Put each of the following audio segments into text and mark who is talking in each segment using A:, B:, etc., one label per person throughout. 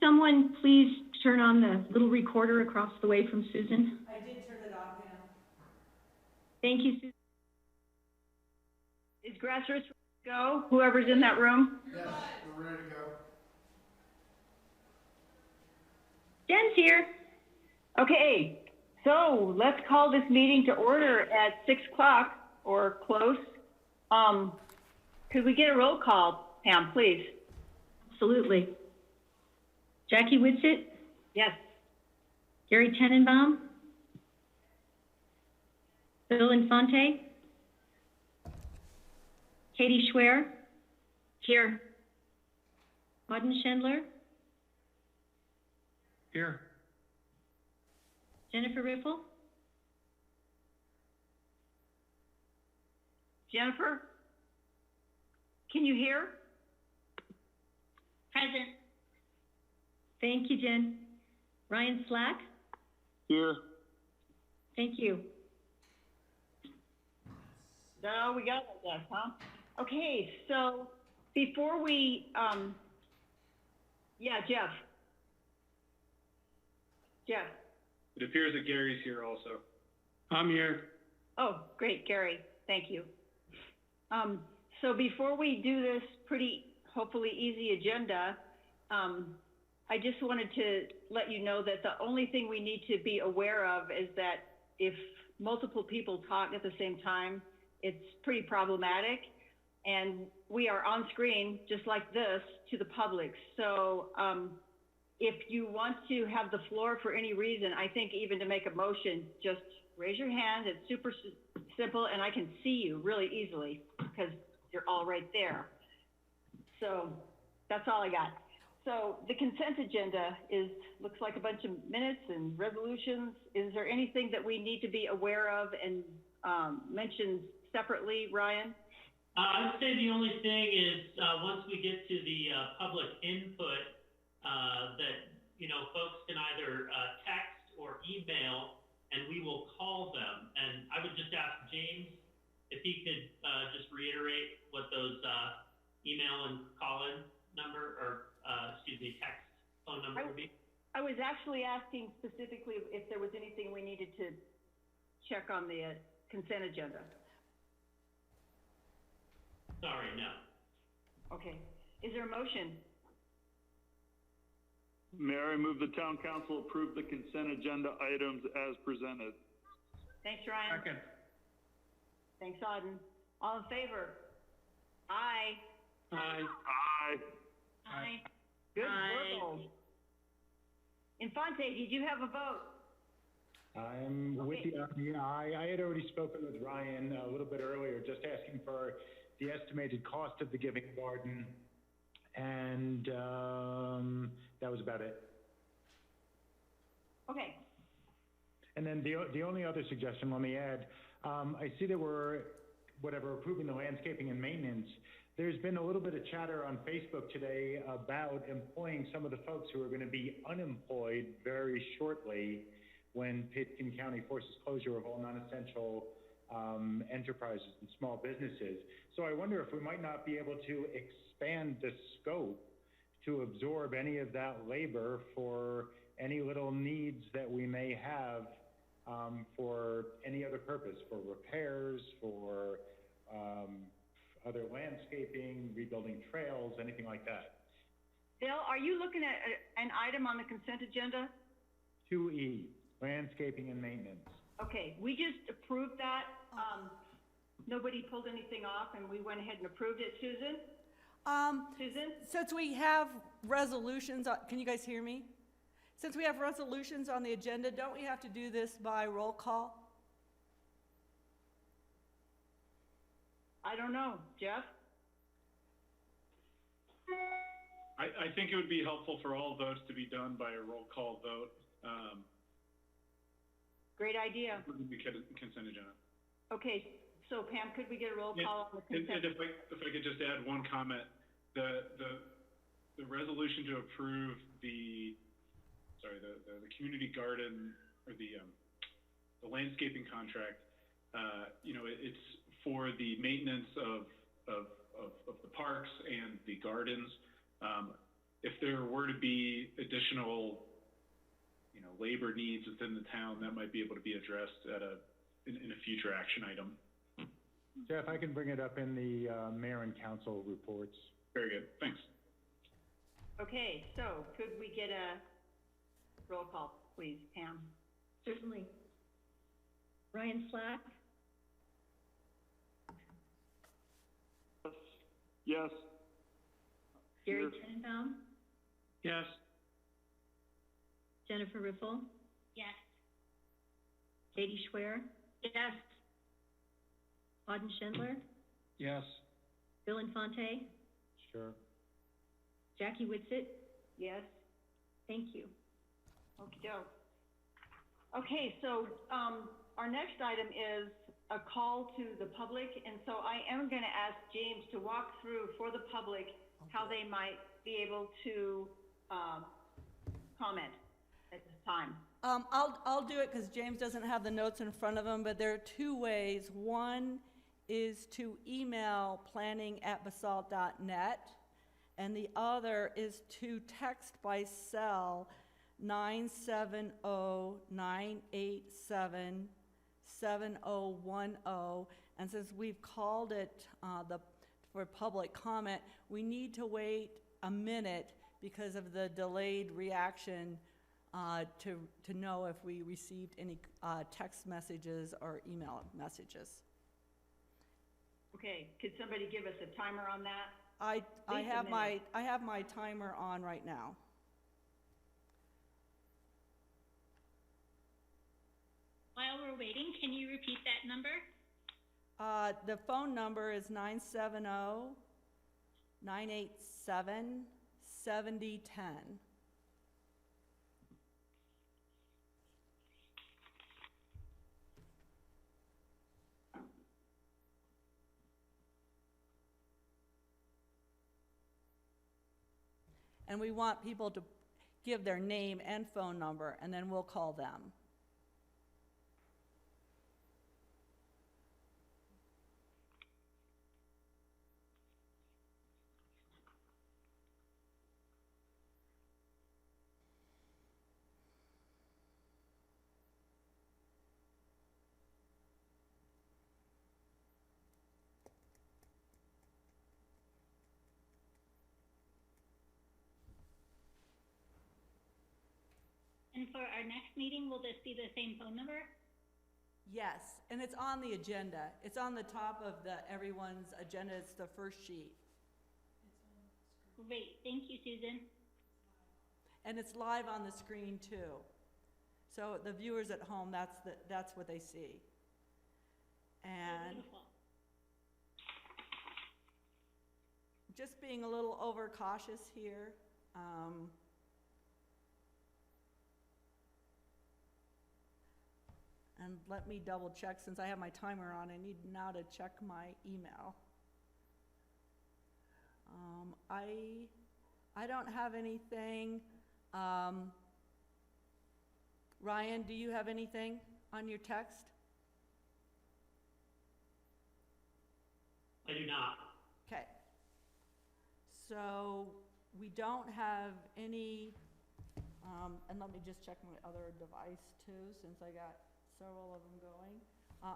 A: someone please turn on the little recorder across the way from Susan?
B: I did turn it off, Pam.
A: Thank you, Susan. Is Grassroots ready to go? Whoever's in that room?
C: Yes, we're ready to go.
A: Jen's here. Okay, so let's call this meeting to order at 6 o'clock or close. Could we get a roll call, Pam, please? Absolutely. Jackie Whitsitt? Yes. Gary Tenenbaum? Bill Infante? Katie Schwer? Here. Auden Schindler?
C: Here.
A: Jennifer Riffle? Jennifer? Can you hear? Present. Thank you, Jen. Ryan Slack?
C: Here.
A: Thank you. No, we got that, huh? Okay, so before we, yeah, Jeff. Jeff.
D: It appears that Gary's here also.
C: I'm here.
A: Oh, great, Gary. Thank you. So before we do this pretty, hopefully easy agenda, I just wanted to let you know that the only thing we need to be aware of is that if multiple people talk at the same time, it's pretty problematic. And we are on screen, just like this, to the public. So if you want to have the floor for any reason, I think even to make a motion, just raise your hand. It's super simple, and I can see you really easily because you're all right there. So that's all I got. So the consent agenda looks like a bunch of minutes and resolutions. Is there anything that we need to be aware of and mention separately, Ryan?
E: I would say the only thing is once we get to the public input, that folks can either text or email, and we will call them. And I would just ask James if he could just reiterate what those email and call-in number, or text phone number would be.
A: I was actually asking specifically if there was anything we needed to check on the consent agenda.
E: Sorry, no.
A: Okay. Is there a motion?
F: Mayor, I move the town council approve the consent agenda items as presented.
A: Thanks, Ryan.
C: Second.
A: Thanks, Auden. All in favor? Aye.
C: Aye.
F: Aye.
A: Aye. Good work. Infante, did you have a vote?
G: I'm with you. Yeah, I had already spoken with Ryan a little bit earlier, just asking for the estimated cost of the Giving Garden, and that was about it.
A: Okay.
G: And then the only other suggestion, let me add, I see that we're approving the landscaping and maintenance. There's been a little bit of chatter on Facebook today about employing some of the folks who are going to be unemployed very shortly when Pitkin County forces closure of all non-essential enterprises and small businesses. So I wonder if we might not be able to expand the scope to absorb any of that labor for any little needs that we may have for any other purpose, for repairs, for other landscaping, rebuilding trails, anything like that.
A: Bill, are you looking at an item on the consent agenda?
G: 2E, landscaping and maintenance.
A: Okay, we just approved that. Nobody pulled anything off, and we went ahead and approved it. Susan? Susan?
B: Since we have resolutions, can you guys hear me? Since we have resolutions on the agenda, don't we have to do this by roll call?
A: I don't know. Jeff?
D: I think it would be helpful for all votes to be done by a roll call vote.
A: Great idea.
D: The consent agenda.
A: Okay, so Pam, could we get a roll call on the consent?
D: And if I could just add one comment, the resolution to approve the community garden, or the landscaping contract, it's for the maintenance of the parks and the gardens. if there were to be additional, labor needs within the town, that might be able to be addressed in a future action item.
G: Jeff, I can bring it up in the mayor and council reports.
D: Very good, thanks.
A: Okay, so could we get a roll call, please, Pam?
H: Certainly. Ryan Slack,
F: Yes.
H: Gary
F: Here.
H: Tenenbaum,
C: Yes.
H: Jennifer Riffle,
I: Yes.
H: Katie Schwer,
I: Yes.
H: Auden Schindler,
C: Yes.
H: Bill Infante,
G: Sure.
H: Jackie Whitsitt.
A: Yes?
H: Thank you.
A: Okey-doke. Okay, so, our next item is a call to the public, and so I am gonna ask James to walk through for the public how they might be able to, comment at this time.
B: I'll do it because James doesn't have the notes in front of him, but there are two ways. One is to email planning@basalt.net, and the other is to text by cell 970-987-7010. And since we've called it for public comment, we need to wait a minute because of the delayed reaction to know if we received any text messages or email messages.
A: Okay, could somebody give us a timer on that?
B: I
A: Least a
B: have
A: minute.
B: I have my timer on right now.
I: While we're waiting, can you repeat that number?
B: The phone number is 970-987-7010. And we want people to give their name and phone number, and then we'll call them.
I: And for our next meeting, will this be the same phone number?
B: Yes, and it's on the agenda. It's on the top of everyone's agenda. It's the first sheet.
I: Great, thank you, Susan.
B: And it's live on the screen too. So the viewers at home, that's what they see. And
I: Beautiful.
B: just being a little overcautious here. And let me double check, since I have my timer on, I need now to check my email. I don't have anything. Ryan, do you have anything on your text?
E: I do not.
B: Okay. So we don't have any, and let me just check my other device too, since I got several of them going.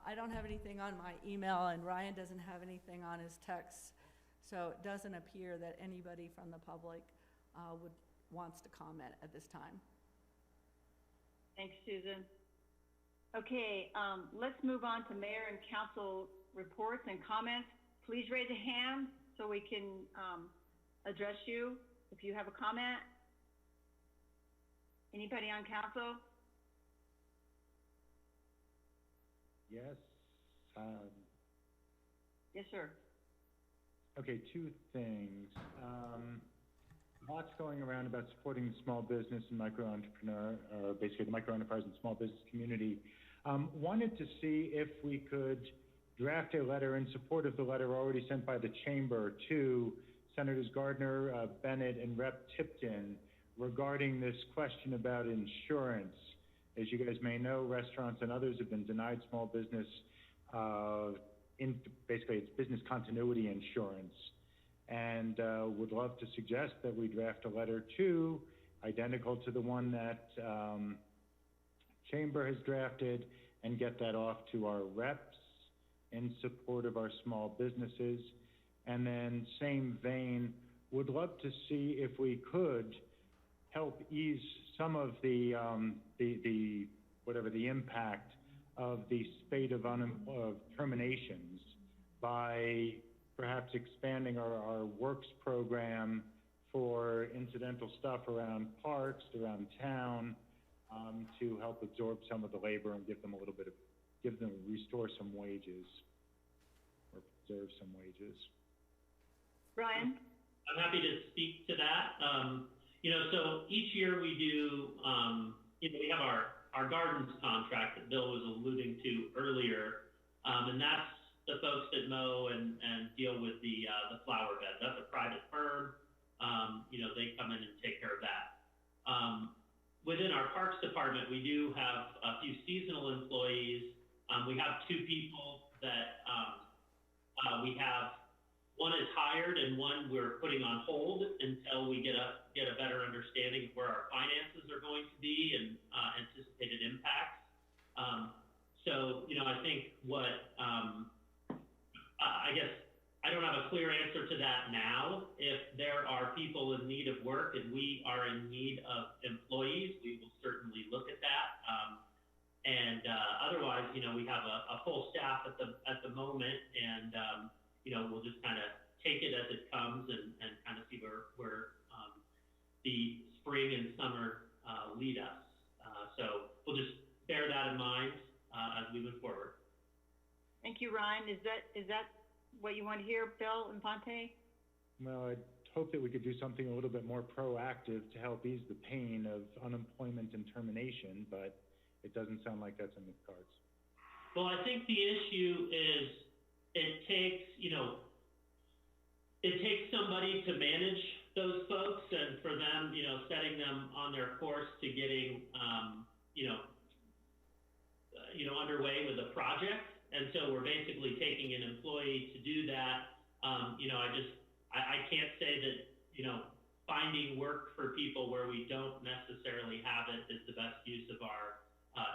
B: I don't have anything on my email, and Ryan doesn't have anything on his text, so it doesn't appear that anybody from the public wants to comment at this time.
A: Thanks, Susan. Okay, let's move on to mayor and council reports and comments. Please raise a hand so we can address you if you have a comment. Anybody on council?
G: Yes.
A: Yes, sir.
G: Okay, two things. Lots going around about supporting small business and micro-entrepreneur, or basically the micro-enterprise and small business community. Wanted to see if we could draft a letter in support of the letter already sent by the chamber to Senators Gardner, Bennett, and Rep. Tipton regarding this question about insurance. As you guys may know, restaurants and others have been denied small business, basically it's business continuity insurance. and would love to suggest that we draft a letter too, identical to the one that Chamber has drafted, and get that off to our reps in support of our small businesses. And then, same vein, would love to see if we could help ease some of the whatever the impact of the spate of terminations by perhaps expanding our works program for incidental stuff around parks, around town, to help absorb some of the labor and restore some wages or preserve some wages.
A: Ryan?
E: I'm happy to speak to that. So each year we do, we have our gardens contract that Bill was alluding to earlier, and that's the folks that mow and deal with the flower beds. That's a private firm. They come in and take care of that. Within our parks department, we do have a few seasonal employees. We have two people that we have. One is hired and one we're putting on hold until we get a better understanding of where our finances are going to be and anticipated impacts. I think I guess I don't have a clear answer to that now. If there are people in need of work and we are in need of employees, we will certainly look at that. Otherwise, we have a full staff at the moment, and we'll just kind of take it as it comes and kind of see where the spring and summer lead us. So we'll just bear that in mind as we move forward.
A: Thank you, Ryan. Is that what you want to hear, Bill and Ponte?
G: Well, I'd hope that we could do something a little bit more proactive to help ease the pain of unemployment and termination, but it doesn't sound like that's in the cards.
E: Well, I think the issue is it takes somebody to manage those folks, and for them, setting them on their course to getting, underway with the project. And so we're basically taking an employee to do that. I can't say that, finding work for people where we don't necessarily have it is the best use of our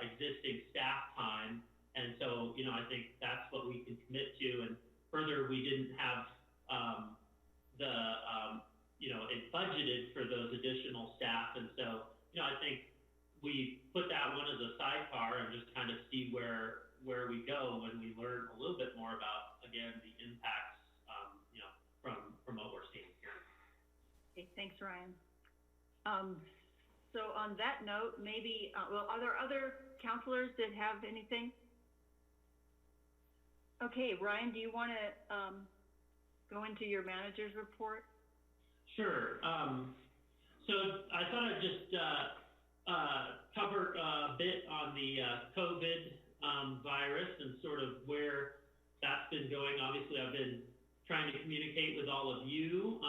E: existing staff time. And so, I think that's what we can commit to. And further, we didn't have it budgeted for those additional staff. And so, I think we put that one as a sidecar and just kind of see where we go when we learn a little bit more about, again, the impacts, from what we're seeing here.
A: Okay, thanks, Ryan. So on that note, maybe, are there other counselors that have anything? Okay, Ryan, do you want to go into your manager's report?
E: Sure. So I thought I'd just cover a bit on the COVID virus and sort of where that's been going. Obviously, I've been trying to communicate with all of you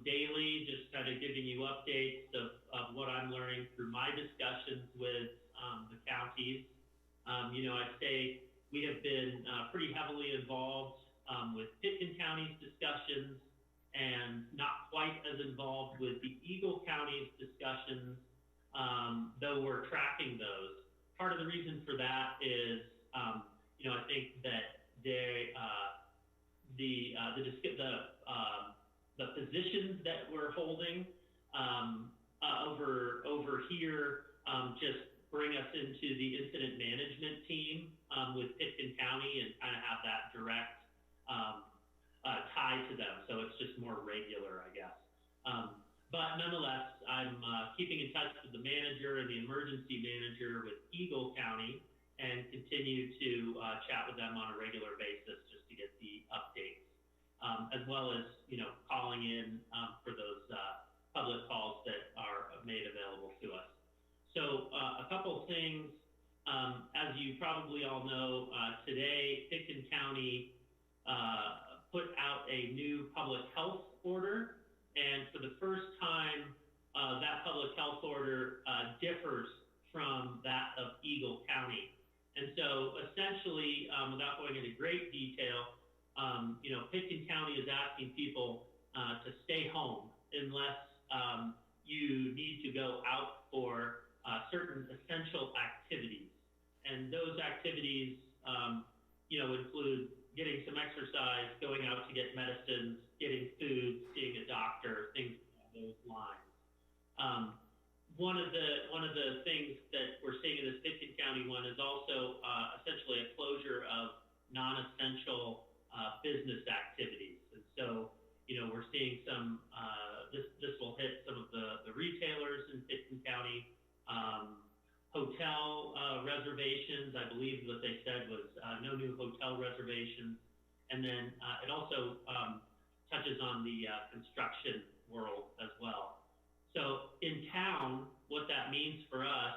E: daily, just kind of giving you updates of what I'm learning through my discussions with the counties. I'd say we have been pretty heavily involved with Pitkin County's discussions and not quite as involved with the Eagle County's discussions, though we're tracking those. Part of the reason for that is, I think that the positions that we're holding over here just bring us into the incident management team with Pitkin County and kind of have that direct tie to them. So it's just more regular, I guess. But nonetheless, I'm keeping in touch with the manager and the emergency manager with Eagle County and continue to chat with them on a regular basis just to get the updates, as well as, calling in for those public calls that are made available to us. So a couple things, as you probably all know, today Pitkin County put out a new public health order, and for the first time, that public health order differs from that of Eagle County. And so essentially, without going into great detail, Pitkin County is asking people to stay home unless you need to go out for certain essential activities. And those activities, include getting some exercise, going out to get medicines, getting food, seeing a doctor, things along those lines. One of the things that we're seeing in this Pitkin County one is also essentially a closure of non-essential business activities. And so, we're seeing some, this will hit some of the retailers in Pitkin County. Hotel reservations, I believe what they said was no new hotel reservations. And then it also touches on the construction world as well. So in town, what that means for us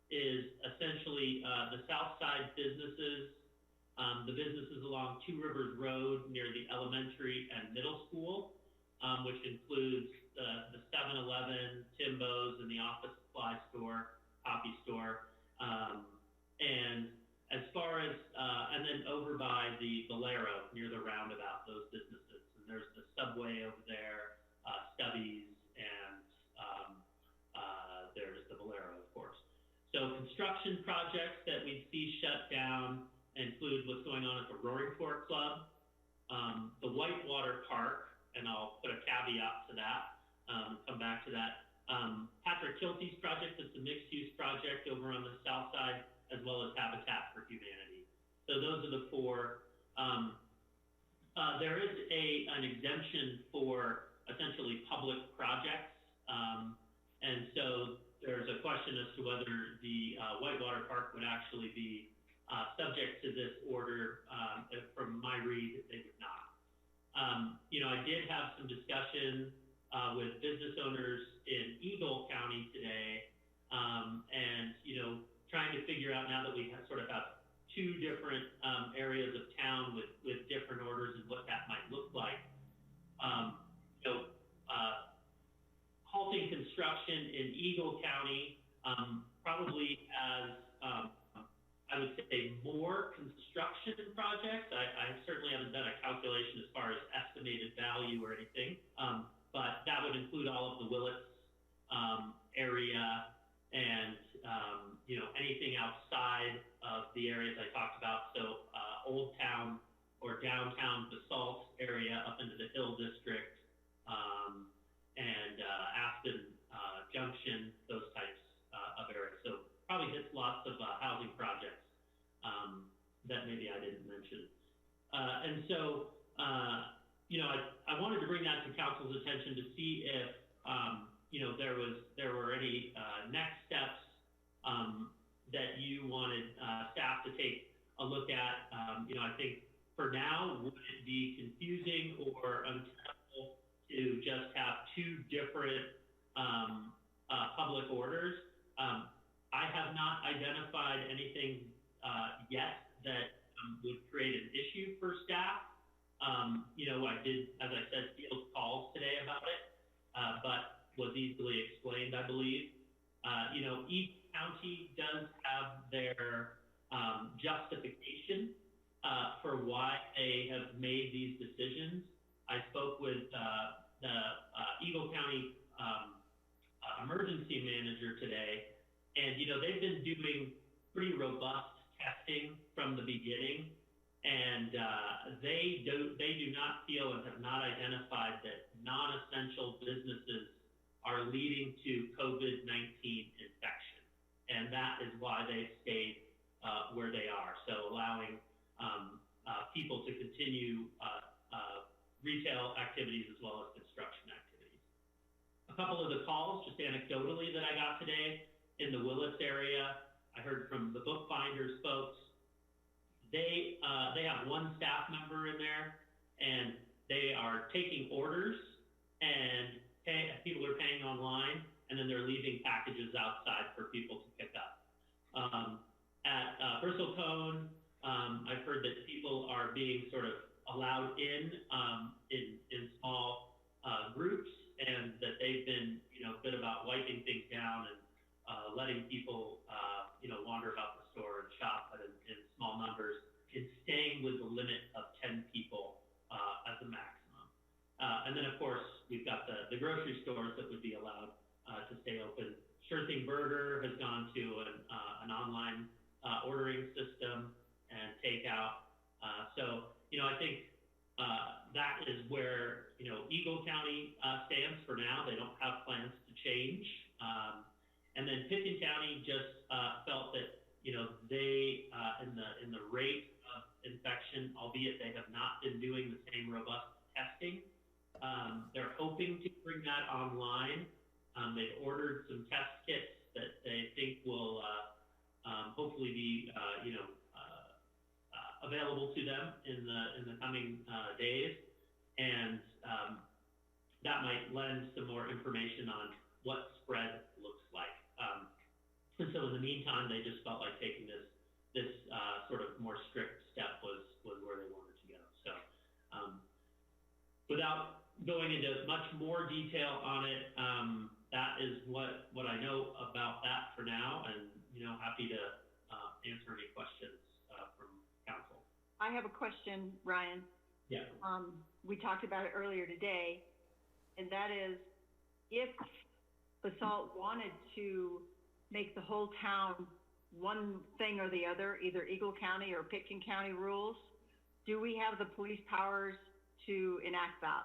E: is essentially the south side businesses, the businesses along Two Rivers Road near the elementary and middle school, which includes the 7-Eleven, Timbo's, and the office supply store, copy store. And as far as, and then over by the Valero near the roundabout, those businesses. And there's the Subway over there, Stubby's, and there's the Valero, of course. So construction projects that we see shut down include what's going on at the Roaring Fork Club, the Whitewater Park, and I'll put a caveat to that, come back to that. Patrick Kilty's project is a mixed-use project over on the south side, as well as Habitat for Humanity. So those are the four. There is an exemption for essentially public projects. And so there's a question as to whether the Whitewater Park would actually be subject to this order. From my read, they would not. I did have some discussion with business owners in Eagle County today, and trying to figure out, now that we have two different areas of town with different orders and what that might look like. Halting construction in Eagle County probably has, I would say, more construction projects. I certainly haven't done a calculation as far as estimated value or anything, but that would include all of the Willits area and anything outside of the areas I talked about. So Old Town or downtown Basalt area up into the Hill District, and Aspen Junction, those types of areas. So probably hits lots of housing projects that maybe I didn't mention. And so, I wanted to bring that to council's attention to see if, there were any next steps that you wanted staff to take a look at. I think for now, would it be confusing or untenable to just have two different public orders? I have not identified anything yet that would create an issue for staff. I did, as I said, field calls today about it, but was easily explained, I believe. Each county does have their justification for why they have made these decisions. I spoke with the Eagle County emergency manager today, and they've been doing pretty robust testing from the beginning, and they do not feel and have not identified that non-essential businesses are leading to COVID-19 infection, and that is why they've stayed where they are. So allowing people to continue retail activities as well as construction activities. A couple of the calls, just anecdotally, that I got today in the Willits area, I heard from the bookbinders folks. They have one staff member in there, and they are taking orders, and people are paying online, and then they're leaving packages outside for people to pick up. At Basalt Council, I've heard that people are being sort of allowed in small groups, and that they've been, good about wiping things down and letting people, wander about the store and shop, but in small numbers, and staying with the limit of 10 people as a maximum. And then, of course, we've got the grocery stores that would be allowed to stay open. Sure Thing Burger has gone to an online ordering system and takeout. So, I think that is where, Eagle County stands for now. They don't have plans to change. And then Pickens County just felt that, they, in the rate of infection, albeit they have not been doing the same robust testing, they're hoping to bring that online. They've ordered some test kits that they think will hopefully be, available to them in the coming days, and that might lend some more information on what spread looks like. And so in the meantime, they just felt like taking this sort of more strict step was where they wanted to go. So without going into much more detail on it, that is what I know about that for now, and happy to answer any questions from council.
A: I have a question, Ryan.
E: Yeah.
A: We talked about it earlier today, and that is, if Basalt wanted to make the whole town one thing or the other, either Eagle County or Pitkin County rules, do we have the police powers to enact that?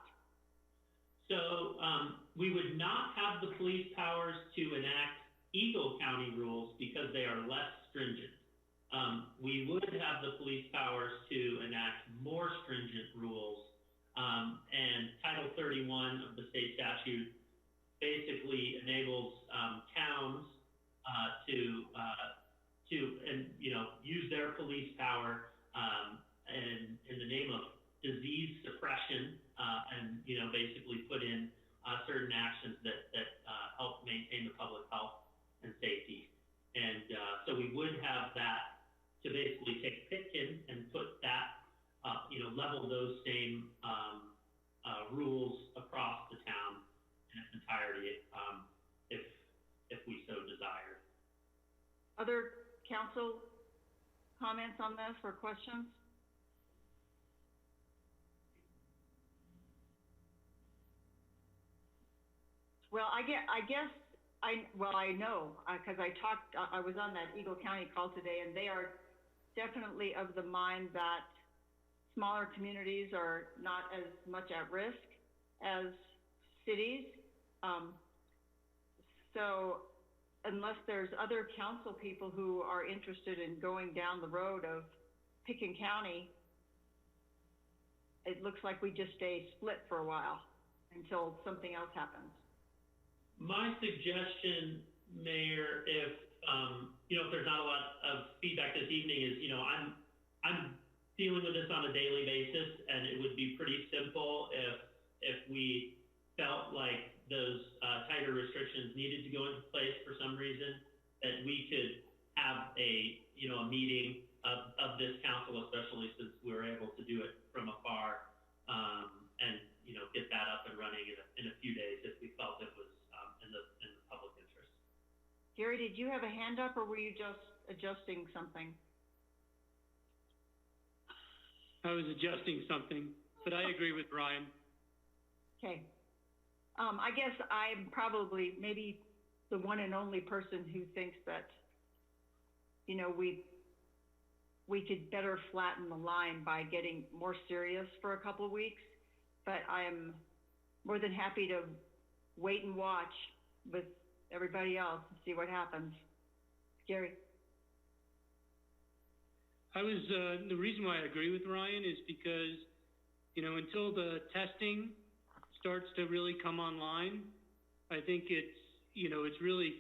E: So we would not have the police powers to enact Eagle County rules because they are less stringent. We would have the police powers to enact more stringent rules, and Title 31 of the state statute basically enables towns to use their police power in the name of disease suppression, and basically put in certain actions that help maintain the public health and safety. And so we would have that to basically take Pitkin and put that, level those same rules across the town in its entirety, if we so desired.
A: Other council comments on this or questions? Well, I know, because I was on that Eagle County call today, and they are definitely of the mind that smaller communities are not as much at risk as cities. So unless there's other council people who are interested in going down the road of Pitkin County, it looks like we just stay split for a while until something else happens.
E: My suggestion, Mayor, if there's not a lot of feedback this evening, is I'm dealing with this on a daily basis, and it would be pretty simple if we felt like those tighter restrictions needed to go into place for some reason, that we could have a meeting of this council, especially since we were able to do it from afar, and get that up and running in a few days if we felt it was in the public interest.
A: Gary, did you have a hand up, or were you just adjusting something?
C: I was adjusting something, but I agree with Ryan.
A: Okay. I guess I'm probably maybe the one and only person who thinks that, we could better flatten the line by getting more serious for a couple of weeks, but I am more than happy to wait and watch with everybody else and see what happens. Gary?
C: The reason why I agree with Ryan is because, until the testing starts to really come online, I think it's really,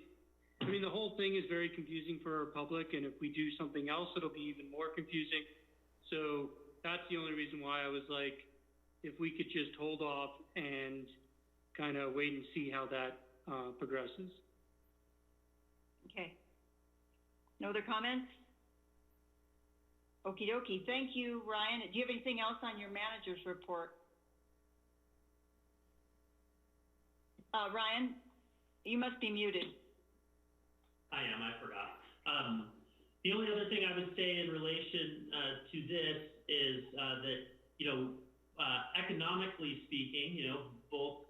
C: the whole thing is very confusing for our public, and if we do something else, it'll be even more confusing. So that's the only reason why I was like, if we could just hold off and kind of wait and see how that progresses.
A: Okay. No other comments? Okie dokie. Thank you, Ryan. Do you have anything else on your manager's report? Ryan, you must be muted.
E: I am, I forgot. The only other thing I would say in relation to this is that, economically speaking, both,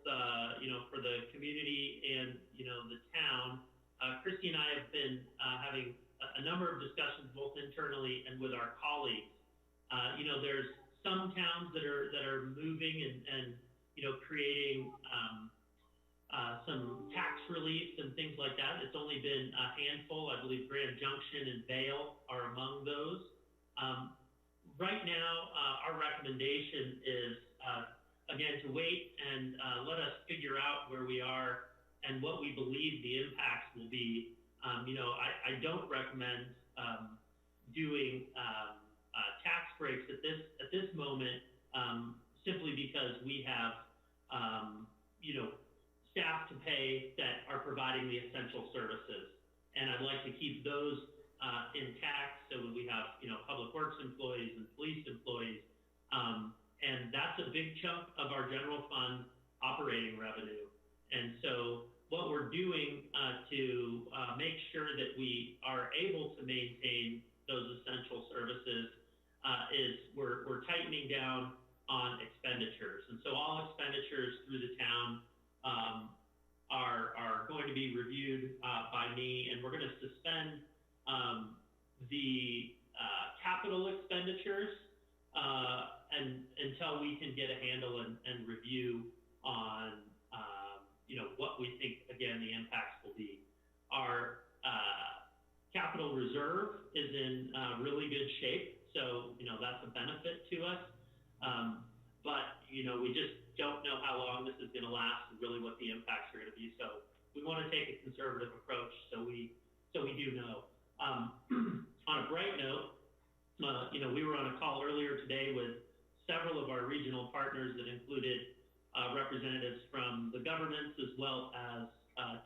E: for the community and, the town, Christy and I have been having a number of discussions both internally and with our colleagues. There's some towns that are moving and creating some tax reliefs and things like that. It's only been a handful. I believe Grand Junction and Vale are among those. Right now, our recommendation is, again, to wait and let us figure out where we are and what we believe the impacts will be. I don't recommend doing tax breaks at this moment, simply because we have staff to pay that are providing the essential services, and I'd like to keep those intact so that we have public works employees and police employees, and that's a big chunk of our general fund operating revenue. And so what we're doing to make sure that we are able to maintain those essential services is we're tightening down on expenditures. And so all expenditures through the town are going to be reviewed by me, and we're going to suspend the capital expenditures and until we can get a handle and review on what we think, again, the impacts will be. Our capital reserve is in really good shape, so that's a benefit to us. But we just don't know how long this is going to last and really what the impacts are going to be. So we want to take a conservative approach so we do know. On a bright note, we were on a call earlier today with several of our regional partners that included representatives from the governments as well as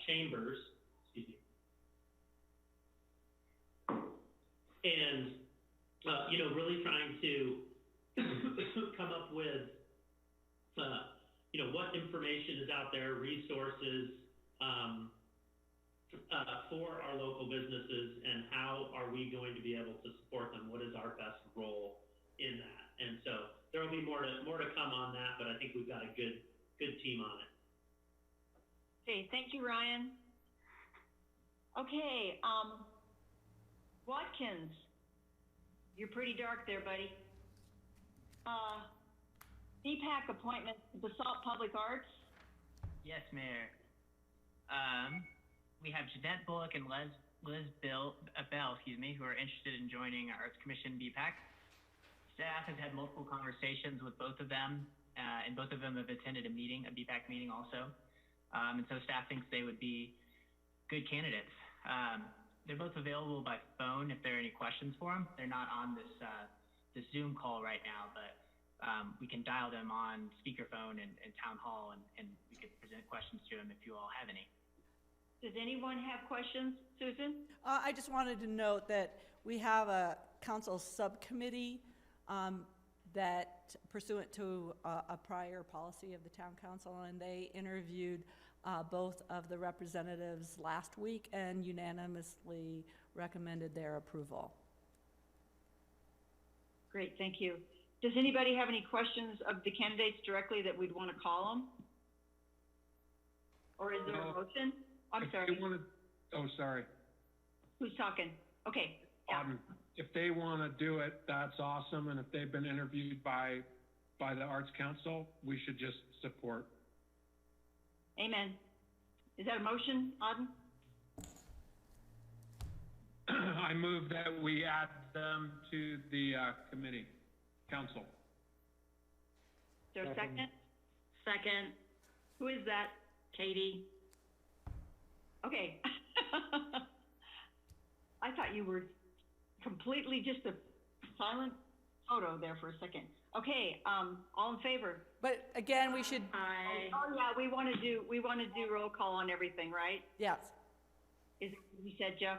E: chambers, and really trying to come up with what information is out there, resources for our local businesses, and how are we going to be able to support them? What is our best role in that? And so there will be more to come on that, but I think we've got a good team on it.
A: Okay, thank you, Ryan. Okay, Watkins, you're pretty dark there, buddy. DPAC appointment to Basalt Public Arts.
J: Yes, Mayor. We have Jeanette Bullock and Liz Bell, who are interested in joining our Arts Commission BPAC. Staff has had multiple conversations with both of them, and both of them have attended a BPAC meeting also. And so staff thinks they would be good candidates. They're both available by phone if there are any questions for them. They're not on this Zoom call right now, but we can dial them on speakerphone and town hall, and we could present questions to them if you all have any.
A: Does anyone have questions? Susan?
B: I just wanted to note that we have a council subcommittee that pursuant to a prior policy of the town council, and they interviewed both of the representatives last week and unanimously recommended their approval.
A: Great, thank you. Does anybody have any questions of the candidates directly that we'd want to call them? Or is there a motion? I'm sorry.
K: Oh, sorry.
A: Who's talking? Okay. Yeah.
K: If they want to do it, that's awesome. And if they've been interviewed by the Arts Council, we should just support.
A: Amen. Is that a motion, Auden?
K: I move that we add them to the committee, council.
A: Is there a second?
H: Second.
A: Who is that?
H: Katie.
A: Okay. I thought you were completely just a silent photo there for a second. Okay, all in favor?
B: But again, we should.
H: Aye.
A: Oh yeah, we want to do roll call on everything, right?
B: Yes.
A: Is it what you said, Jeff?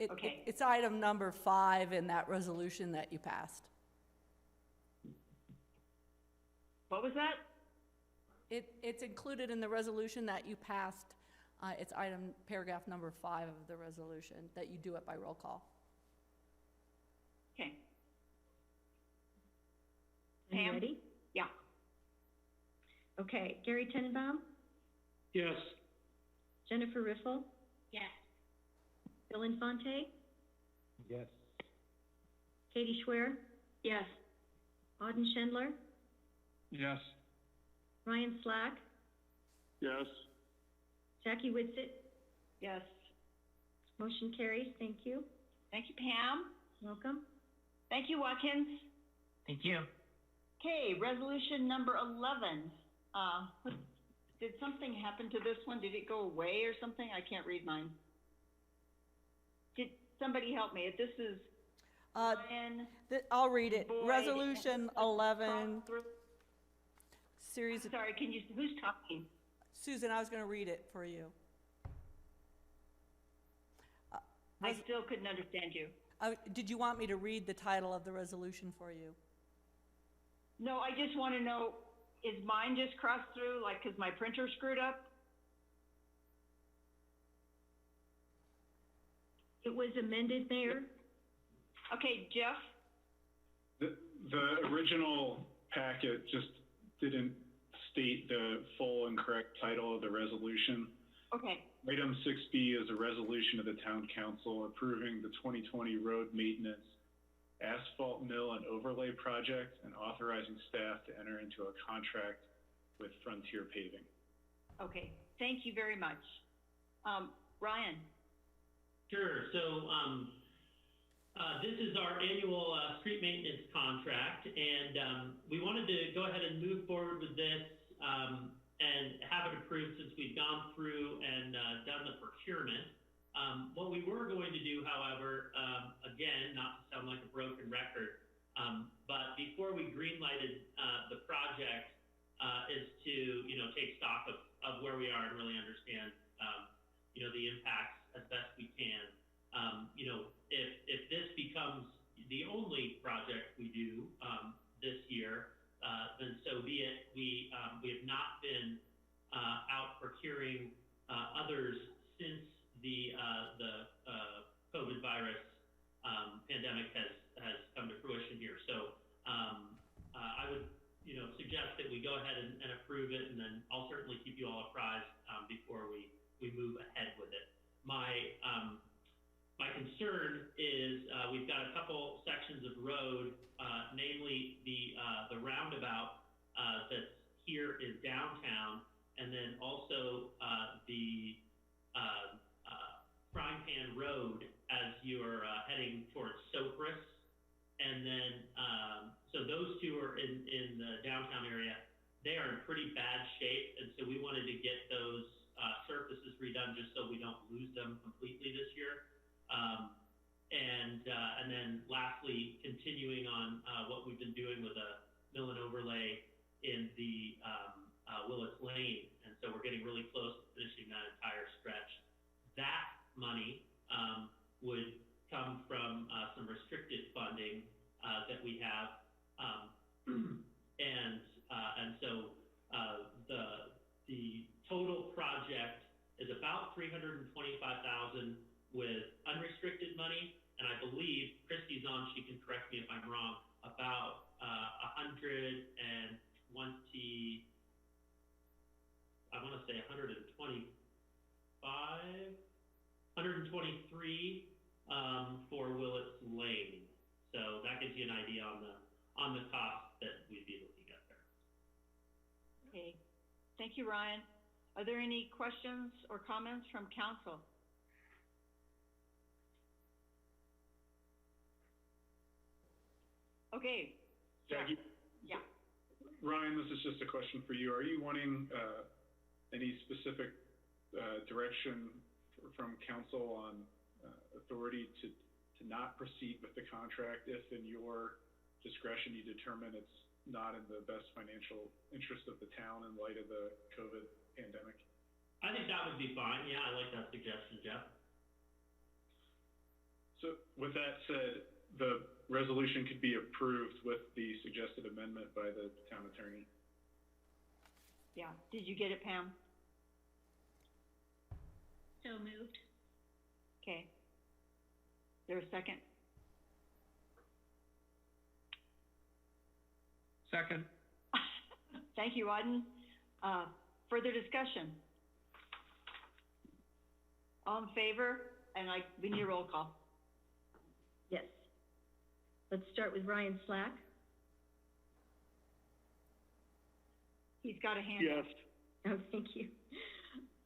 A: Okay.
B: It's item number 5 in that resolution that you passed.
A: What was that?
B: It's included in the resolution that you passed. It's paragraph number 5 of the resolution, that you do it by roll call.
A: Okay.
H: Are you
A: Pam?
H: ready?
A: Yeah.
L: Okay, Gary Tenenbaum,
C: Yes.
L: Jennifer Riffle,
I: Yes.
L: Bill Infante,
G: Yes.
L: Katie Schwer,
H: Yes.
L: Auden Schendler,
K: Yes.
L: Ryan Slack,
F: Yes.
L: Jackie Whitsitt.
A: Yes.
L: Motion carries. Thank you.
A: Thank you, Pam.
L: Welcome.
A: Thank you, Watkins.
J: Thank you.
A: Okay, resolution number 11. Did something happen to this one? Did it go away or something? I can't read mine. Did somebody help me? This is Brian
B: I'll read it.
A: Boyd
B: Resolution
A: and
B: 11,
A: Crossroads.
B: series of,
A: Sorry, who's talking?
B: Susan, I was going to read it for you.
A: I still couldn't understand you.
B: Did you want me to read the title of the resolution for you?
A: No, I just want to know, is mine just crossed through, like, because my printer screwed up?
L: It was amended, Mayor.
A: Okay, Jeff?
D: The original packet just didn't state the full and correct title of the resolution.
A: Okay,
D: Item 6B is a resolution of the Town Council approving the 2020 road maintenance asphalt mill and overlay project and authorizing staff to enter into a contract with Frontier Paving.
A: okay. Thank you very much. Ryan?
E: Sure. So this is our annual street maintenance contract, and we wanted to go ahead and move forward with this and have it approved since we've gone through and done the procurement. What we were going to do, however, again, not to sound like a broken record, but before we greenlighted the project, is to take stock of where we are and really understand the impacts as best we can. If this becomes the only project we do this year, then so be it. We have not been out procuring others since the COVID virus pandemic has come to fruition here. So I would suggest that we go ahead and approve it, and then I'll certainly keep you all apprised before we move ahead with it. My concern is we've got a couple sections of road, namely the roundabout that's here in downtown, and then also the Frying Pan Road as you're heading towards Sopris. And then, so those two are in the downtown area. They are in pretty bad shape, and so we wanted to get those surfaces redone just so we don't lose them completely this year. And then lastly, continuing on what we've been doing with a mill and overlay in the Willits Lane, and so we're getting really close to finishing that entire stretch. That money would come from some restricted funding that we have, and so the total project is about $325,000 with unrestricted money, and I believe Christy's on. She can correct me if I'm wrong. About 123 for Willits Lane. So that gives you an idea on the cost that we'd be looking at there.
A: Okay. Thank you, Ryan. Are there any questions or comments from council? Okay.
D: Jackie?
A: Yeah.
D: Ryan, this is just a question for you. Are you wanting any specific direction from council on authority to not proceed with the contract if in your discretion you determine it's not in the best financial interest of the town in light of the COVID pandemic?
E: I think that would be fine. Yeah, I like that suggestion, Jeff.
D: So with that said, the resolution could be approved with the suggested amendment by the town attorney.
A: Yeah. Did you get it, Pam?
I: So moved.
A: Okay. Is there a second?
K: Second.
A: Thank you, Auden. Further discussion? All in favor? And we need a roll call.
L: Yes. Let's start with Ryan Slack.
A: He's got a hand
F: Yes.
A: up.
L: Oh, thank you.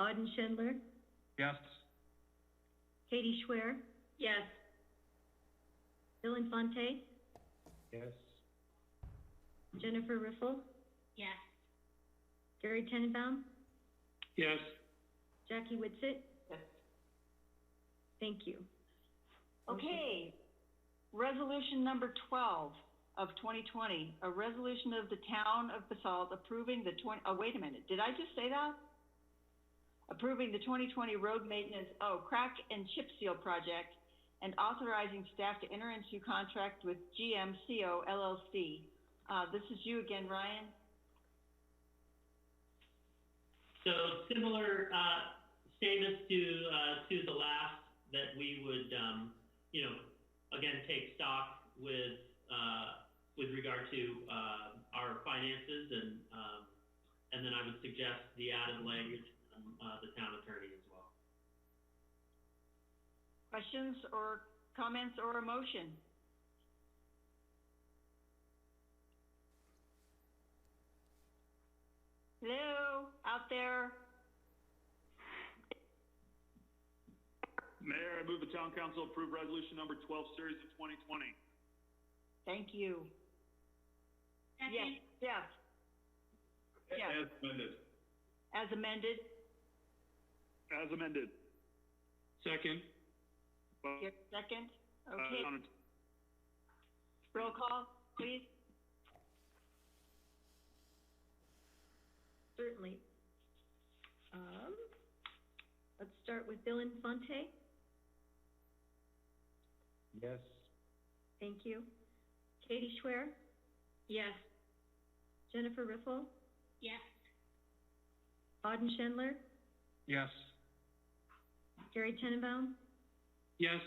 L: Auden Schindler,
K: Yes.
L: Katie Schwer,
H: Yes.
L: Bill Infante,
G: Yes.
L: Jennifer Riffle,
I: Yes.
L: Gary Tenenbaum,
C: Yes.
L: Jackie Whitsitt.
A: Yes.
L: Thank you.
A: Okay, resolution number 12 of 2020, a resolution of the town of Basalt approving the wait a minute, did I just say that? Approving the 2020 road maintenance, crack and chip seal project and authorizing staff to enter into contract with GMCO LLC. This is you again, Ryan.
E: So similar statements to the last, that we would, again, take stock with regard to our finances, and then I would suggest the added language from the town attorney as well.
A: Questions or comments or a motion? Hello, out there?
F: Mayor, I move the town council approve resolution number 12, series of 2020.
A: Thank you.
I: Second.
A: Yes. Yes.
D: As amended.
A: As amended?
F: As amended.
C: Second.
A: Your second? Okay.
F: On
A: Roll call, please.
L: Certainly. Let's start with Bill Infante.
G: Yes.
L: Thank you. Katie Schwer,
H: Yes.
L: Jennifer Riffle,
I: Yes.
L: Auden Schindler,
K: Yes.
L: Gary Tenenbaum,
C: Yes.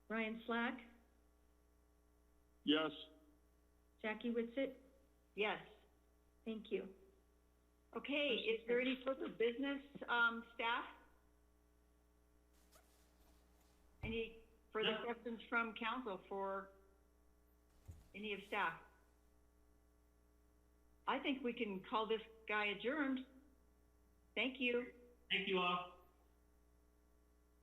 L: Ryan Slack,
F: Yes.
L: Jackie Whitsitt.
A: Yes.
L: Thank you.
A: Okay, is there any further business, staff? Any further
E: No.
A: questions from council for any of staff? I think we can call this guy adjourned. Thank you.
E: Thank you all.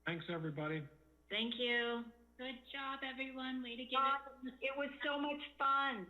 K: Thanks, everybody.
H: Thank you.
I: Good job, everyone. Way to get it.
A: It was so much fun.